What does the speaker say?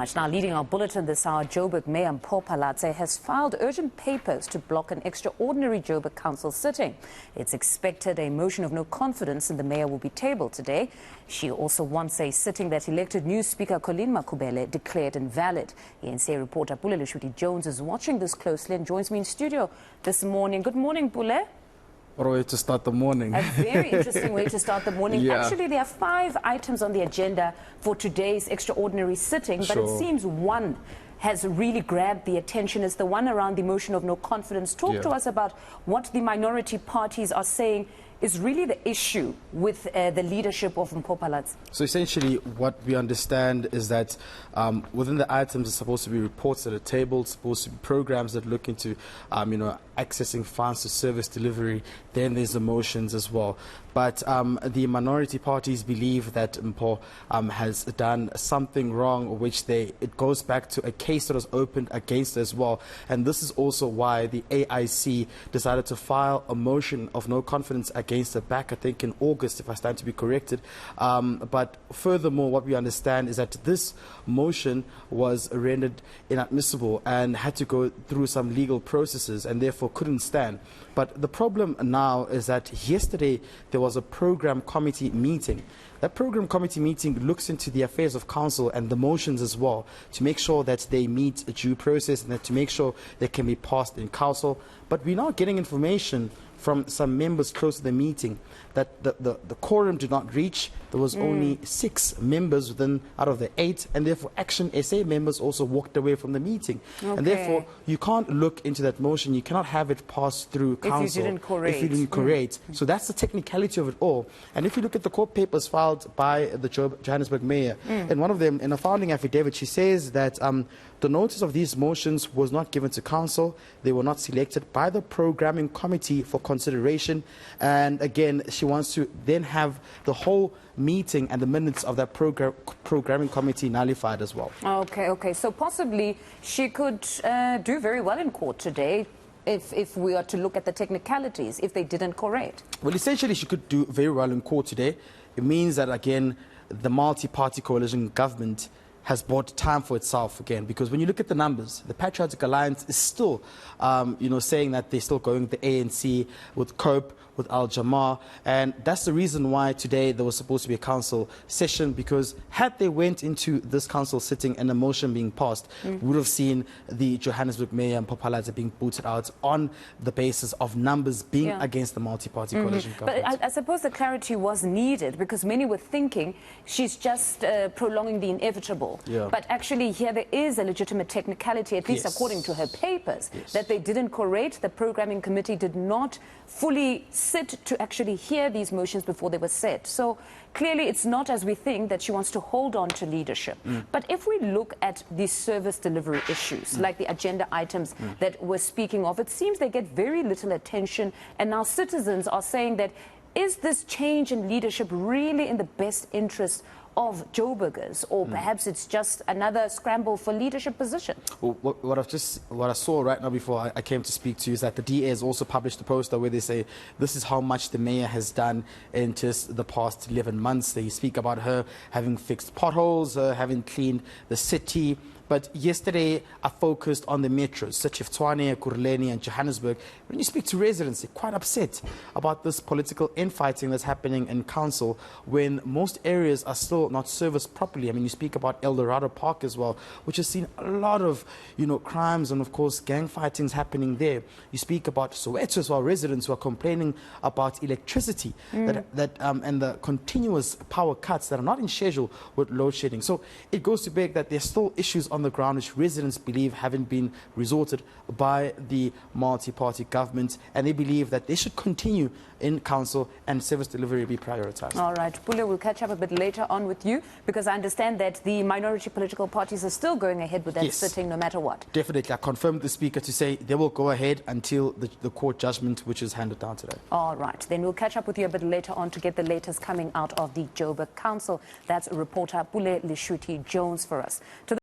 Right, now leading our bulletin this hour, Joburg Mayor Mpho Phalatse has filed urgent papers to block an extraordinary Joburg Council sitting. It's expected a motion of no confidence in the mayor will be tabled today. She also wants a sitting that elected new Speaker Colleen Makubele declared invalid. eNCA reporter Pule Letshwiti-Jones is watching this closely and joins me in studio this morning. Good morning, Pule. What a way to start the morning. A very interesting way to start the morning. Yeah. Actually, there are 5 items on the agenda for today's extraordinary sitting, but Sure. it seems one has really grabbed the attention. It's the one around the motion of no confidence. Talk to us about what the minority parties are saying is really the issue with the leadership of Mpho Phalatse. So essentially what we understand is that within the items are supposed to be reports that are tabled, supposed to be programs that look into accessing funds to service delivery. Then there's the motions as well. But the minority parties believe that Mpho has done something wrong, which it goes back to a case that was opened against as well. And this is also why the AIC decided to file a motion of no confidence against her back, I think in August, if I stand to be corrected. But furthermore, what we understand is that this motion was rendered inadmissible and had to go through some legal processes and therefore couldn't stand. But the problem now is that yesterday there was a program committee meeting. That program committee meeting looks into the affairs of council and the motions as well to make sure that they meet a due process and that to make sure they can be passed in council. But we're now getting information from some members close to the meeting that the quorum did not reach. There was only 6 members out of the 8, and therefore Action SA members also walked away from the meeting. Okay. And therefore you can't look into that motion. You cannot have it pass through council if you didn't correct. So that's the technicality of it all. And if you look at the court papers filed by the Johannesburg mayor, in one of them, in a founding affidavit, she says that the notice of these motions was not given to council. They were not selected by the programming committee for consideration. And again, she wants to then have the whole meeting and the minutes of that programming committee nullified as well. Okay. So possibly she could do very well in court today if we are to look at the technicalities, if they didn't correct. Well, essentially she could do very well in court today. It means that, again, the multi-party coalition government has bought time for itself again, because when you look at the numbers, the Patriotic Alliance is still, saying that they're still going with the ANC, with COPE, with Al-Jamar, and that's the reason why today there was supposed to be a council session, because had they went into this council sitting and a motion being passed, we would have seen the Johannesburg mayor Mpho Phalatse being booted out on the basis of numbers being against the multi-party coalition government. But I suppose the clarity was needed, because many were thinking she's just prolonging the inevitable. Yeah. But actually here there is a legitimate technicality, at least according to her papers, that they didn't correct. The programming committee did not fully sit to actually hear these motions before they were set. So clearly it's not as we think, that she wants to hold on to leadership. But if we look at the service delivery issues, like the agenda items that we're speaking of, it seems they get very little attention, and now citizens are saying that, is this change in leadership really in the best interest of Joburgers, or perhaps it's just another scramble for leadership position? Well, what I saw right now before I came to speak to you is that the DA has also published a poster where they say this is how much the mayor has done in just the past 11 months. They speak about her having fixed potholes, having cleaned the city. But yesterday I focused on the metros, such as Tshwane, Kuruleni and Johannesburg. When you speak to residents, they're quite upset about this political infighting that's happening in council when most areas are still not serviced properly. I mean, you speak about El Dorado Park as well, which has seen a lot of crimes and of course gang fightings happening there. You speak about Soweto as well, residents who are complaining about electricity and the continuous power cuts that are not in schedule with load shedding. So it goes to beg that there's still issues on the ground which residents believe haven't been resorted by the multi-party government, and they believe that they should continue in council and service delivery be prioritized. All right, Pule, we'll catch up a bit later on with you, because I understand that the minority political parties are still going ahead with that sitting no matter what. Definitely. I confirmed the speaker to say they will go ahead until the court judgment which is handed down today. All right, then we'll catch up with you a bit later on to get the latest coming out of the Joburg Council. That's reporter Pule Letshwiti-Jones for us.